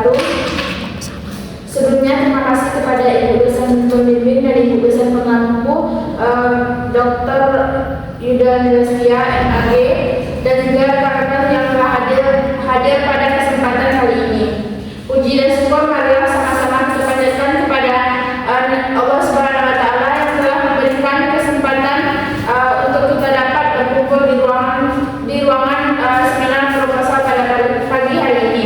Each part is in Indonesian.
wabarakatuh. Sebelumnya terima kasih kepada Ibu dosen pembimbing dan Ibu dosen pengampu Dr. Yuda Nilestia MAG dan juga rekan-rekan yang telah hadir pada kesempatan kali ini. Puji dan syukur marilah sama-sama kita panjatkan kepada Allah Subhanahu wa taala yang telah memberikan kesempatan untuk kita dapat berkumpul di ruangan seminar proposal pada pagi hari ini.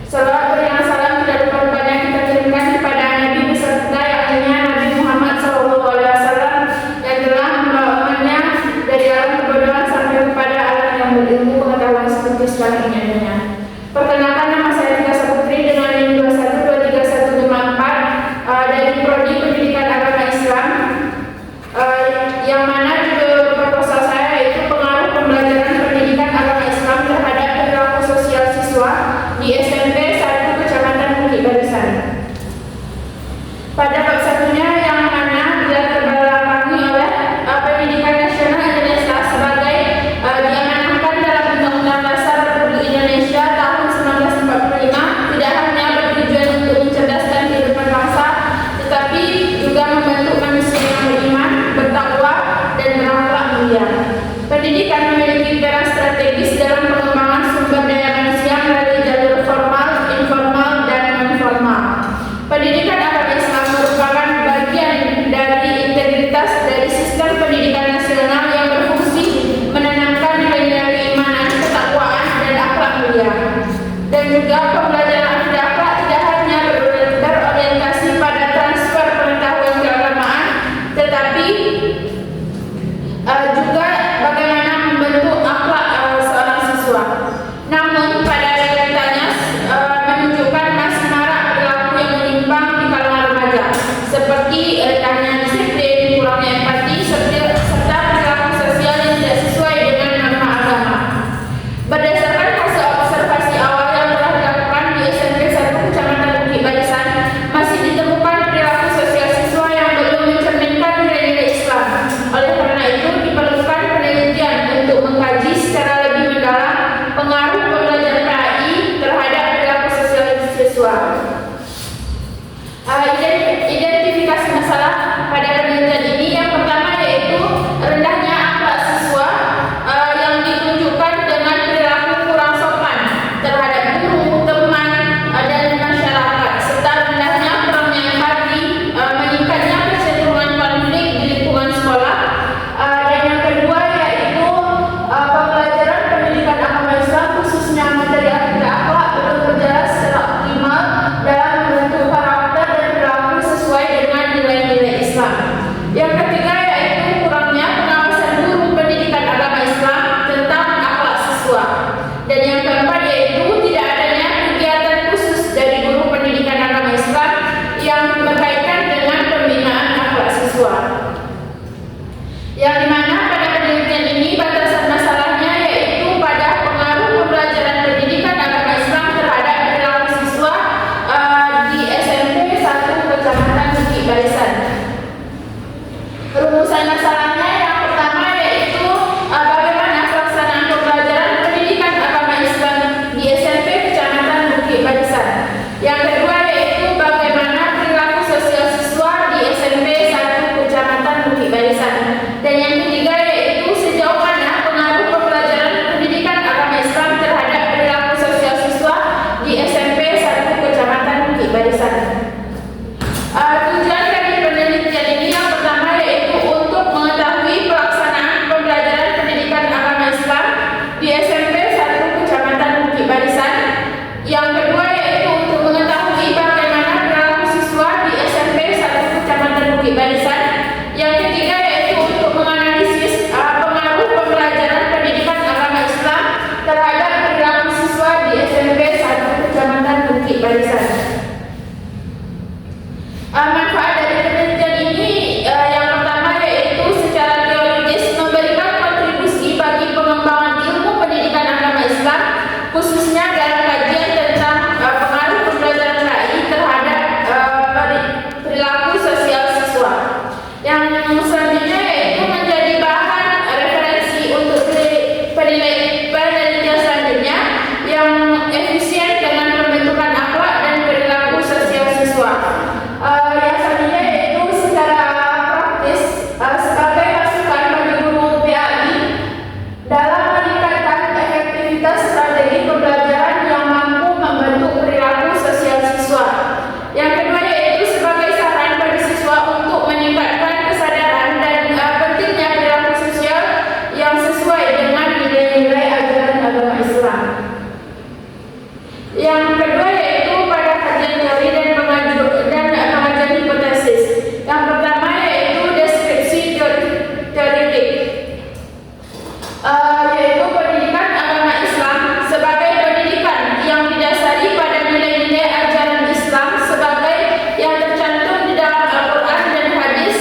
Salawat beriang salam tidak lupa-lupanya kita kirimkan kepada Nabi beserta yang lainnya Nabi Muhammad SAW yang telah membawa umatnya dari alam kebodohan sampai kepada alam yang berilmu pengetahuan seperti sekarang ini adanya. Perkenalkan, nama saya Tika Saputri dengan NIM 2123154 dari Prodi Pendidikan Agama Islam, yang mana judul proposal saya yaitu pengaruh pembelajaran pendidikan agama Islam terhadap perilaku sosial siswa di SMP 1 Kecamatan Bukit Barisan. Pada bab satunya yang mana dilatar belakangi oleh Pendidikan Nasional Indonesia sebagai diamanahkan dalam Undang-Undang Dasar Republik Indonesia tahun 1945 tidak hanya bertujuan untuk mencerdaskan kehidupan bangsa, tetapi juga membentuk manusia yang beriman, bertakwa, dan berakhlak mulia. Pendidikan memiliki peran strategis dalam pengembangan sumber daya manusia melalui jalur formal, informal, dan non-formal. Pendidikan agama Islam merupakan bagian dari integritas dari sistem pendidikan nasional yang berfungsi menanamkan nilai-nilai keimanan, ketakwaan, dan akhlak mulia. Dan juga pembelajaran akhlak tidak hanya berorientasi pada transfer pengetahuan keagamaan, tetapi juga bagaimana membentuk akhlak seorang siswa. Namun pada realitanya menunjukkan masih marak perilaku yang menyimpang di kalangan remaja, seperti rendahnya disiplin, kurangnya empati, serta perilaku sosial yang tidak sesuai dengan norma agama. Berdasarkan hasil observasi awal yang telah dilakukan di Yang kedua yaitu pada kajian teori dan pengajuan hipotesis. Yang pertama yaitu deskripsi teoritik, yaitu pendidikan agama Islam sebagai pendidikan yang didasari pada nilai-nilai ajaran Islam sebagai yang tercantum di dalam Al-Quran dan hadis,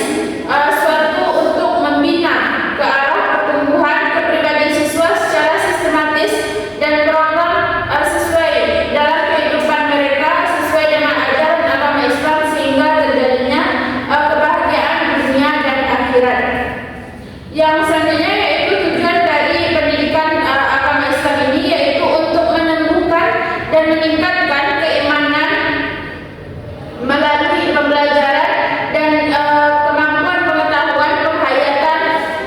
suatu untuk membina ke arah pertumbuhan kepribadian siswa secara sistematis dan program sesuai dalam kehidupan mereka sesuai dengan ajaran agama Islam sehingga terjadinya kebahagiaan dunia dan akhirat. Yang selanjutnya yaitu tujuan dari pendidikan agama Islam ini yaitu untuk menumbuhkan dan meningkatkan keimanan melalui pembelajaran dan kemampuan pengetahuan, penghayatan,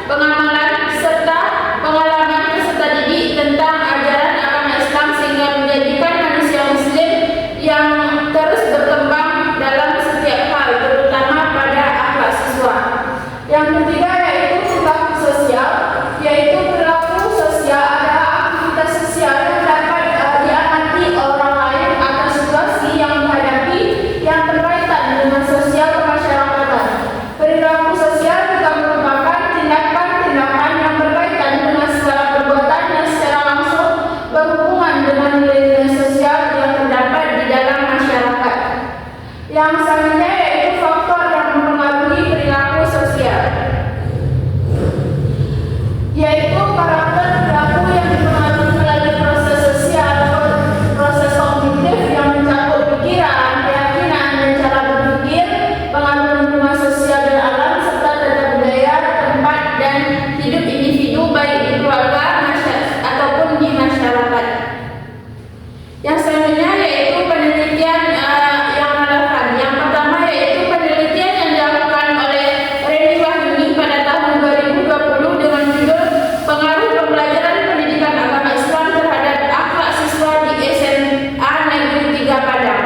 pengamalan serta pengalaman peserta didik tentang ajaran agama Islam sehingga menjadikan manusia muslim yang terus berkembang dalam setiap hal terutama pada akhlak siswa. Yang ketiga yaitu perilaku sosial, yaitu perilaku sosial adalah aktivitas sosial yang dapat diamati orang lain akan situasi yang dihadapi yang berkaitan dengan sosial kemasyarakatan. Perilaku sosial juga merupakan tindakan-tindakan yang berkaitan dengan segala perbuatan yang secara langsung berhubungan dengan nilai-nilai sosial yang terdapat di dalam masyarakat. Yang selanjutnya yaitu faktor yang mempengaruhi perilaku sosial, yaitu karakter perilaku yang dipengaruhi melalui proses sosial, proses kognitif yang mencakup pikiran, keyakinan, dan cara berpikir, pengaruh lingkungan sosial dan alam, serta tata budaya tempat dan hidup individu baik di keluarga ataupun di masyarakat. Yang selanjutnya yaitu penelitian yang relevan. Yang pertama yaitu penelitian yang dilakukan oleh Reni Wahyuni pada tahun 2020 dengan judul Pengaruh Pembelajaran Pendidikan Agama Islam Terhadap Akhlak Siswa di SMA Negeri 3 Padang.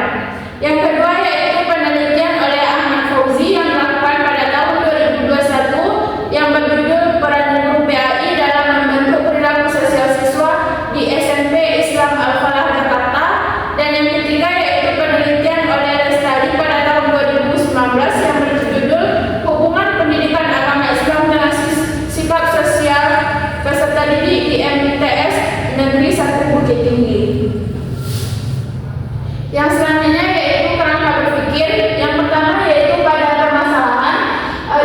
Yang kedua yaitu penelitian oleh Ahmad Fauzi yang dilakukan pada tahun 2021 yang berjudul Peran Guru PAI dalam membentuk perilaku sosial siswa di SMP Islam Al-Falah Jakarta. Dan yang ketiga yaitu penelitian oleh Lestari pada tahun 2019 yang berjudul Hubungan Pendidikan Agama Islam dengan Sikap Sosial Peserta Didik di MTS Negeri 1 Bukit Tinggi. Yang selanjutnya yaitu kerangka berpikir. Yang pertama yaitu pada permasalahan,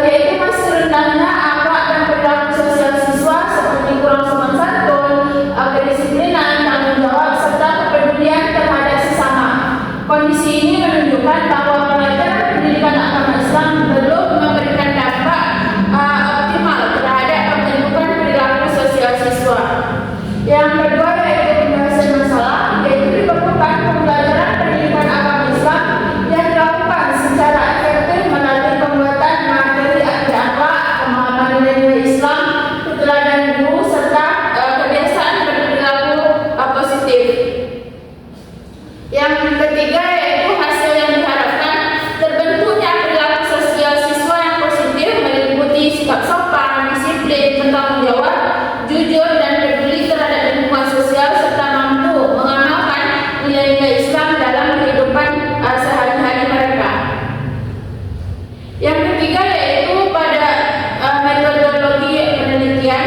yaitu masih rendahnya akhlak dan perilaku sosial siswa seperti kurang sopan santun, kedisiplinan, tanggung jawab, serta kepedulian terhadap sesama. Kondisi ini menunjukkan bahwa pelajaran pendidikan agama Islam belum memberikan dampak optimal terhadap pembentukan perilaku sosial siswa. Yang kedua yaitu pembahasan masalah, yaitu diperlukan pembelajaran pendidikan agama Islam yang dilakukan secara efektif melalui pembuatan materi akhir akhlak, pemahaman nilai-nilai Islam, keteladanan guru, serta kebiasaan berperilaku positif. Yang ketiga yaitu hasil yang diharapkan terbentuknya perilaku sosial siswa yang positif meliputi sikap sopan, disiplin, bertanggung jawab, jujur dan peduli terhadap lingkungan sosial serta mampu mengamalkan nilai-nilai Islam dalam kehidupan sehari-hari mereka. Yang ketiga yaitu pada metodologi penelitian.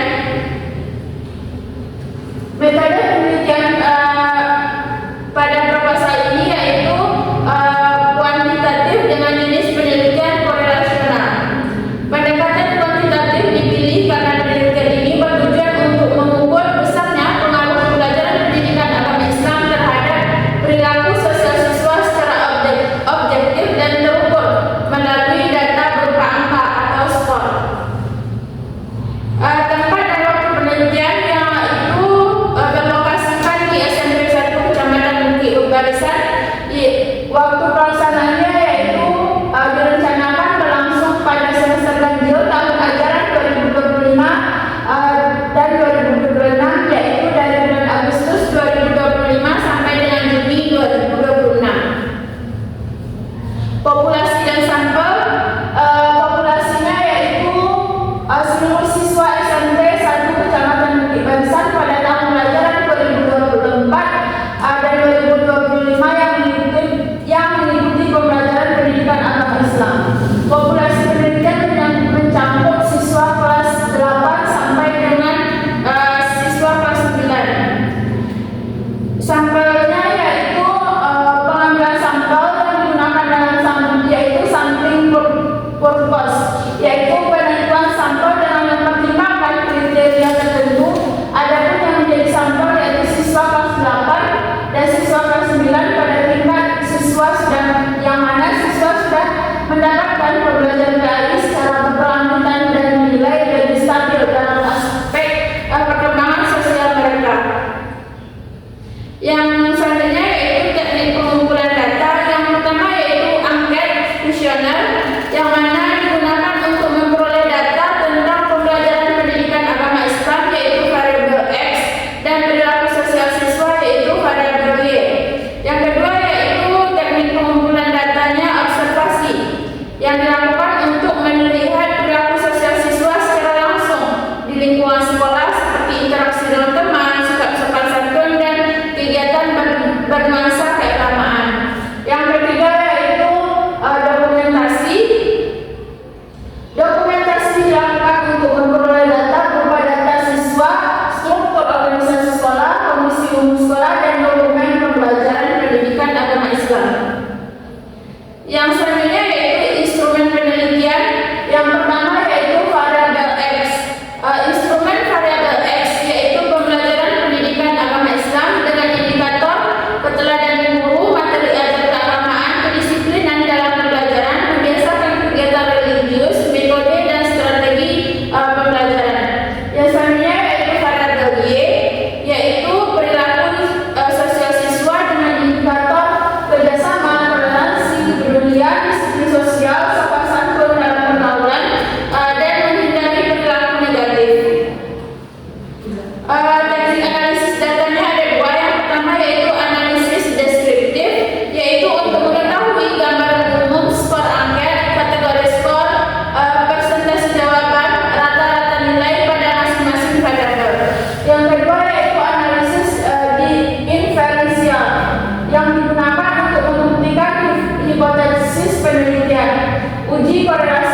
Metode penelitian pada proposal ini yaitu dan 2025 yang mengikuti pembelajaran pendidikan agama Islam. Populasi penelitian mencakup siswa kelas 8 sampai dengan siswa kelas 9. Sampelnya yaitu pengambilan sampel yang digunakan dalam yaitu sampling purpose, yaitu penentuan sampel dengan mempertimbangkan kriteria tertentu. Adapun yang menjadi sampel yaitu siswa kelas 8 dan siswa kelas 9 pada tingkat siswa yang mana siswa sudah mendapatkan pembelajaran daring secara berkelanjutan dan dinilai lebih stabil dalam aspek perkembangan sosial mereka. Yang selanjutnya yaitu teknik pengumpulan data. Yang pertama yaitu angket kuesioner, yang mana digunakan untuk memperoleh data tentang pembelajaran pendidikan agama Islam yaitu variabel X dan perilaku sosial siswa yaitu variabel Y. Yang kedua yaitu teknik pengumpulan datanya observasi, yang dilakukan untuk melihat perilaku sosial siswa secara langsung di lingkungan sekolah seperti interaksi dengan teman, sikap sopan santun, dan kegiatan bernuansa keagamaan. Yang ketiga yaitu dokumentasi. Dokumentasi dilakukan untuk memperoleh data berupa data siswa, struktur organisasi sekolah, komisi umum sekolah, dan dokumen pembelajaran pendidikan agama Islam. Yang selanjutnya yaitu instrumen penelitian. Yang pertama yaitu variabel X. Instrumen variabel X yaitu pembelajaran pendidikan agama Islam dengan indikator keteladanan guru, materi ajar keagamaan, kedisiplinan dalam pembelajaran, membiasakan kegiatan religius, metode dan strategi pembelajaran. Yang selanjutnya yaitu variabel Y, yaitu perilaku sosial siswa dengan indikator kerjasama, toleransi, kepedulian, disiplin sosial, sopan santun dalam pergaulan, dan menghindari perilaku negatif. Teknik analisis datanya ada dua. Yang pertama yaitu analisis deskriptif, yaitu untuk mengetahui gambaran umum skor angket, kategori skor, persentase jawaban, rata-rata nilai pada masing-masing variabel. Yang kedua yaitu analisis inferensial, yang digunakan untuk membuktikan hipotesis penelitian, uji korelasi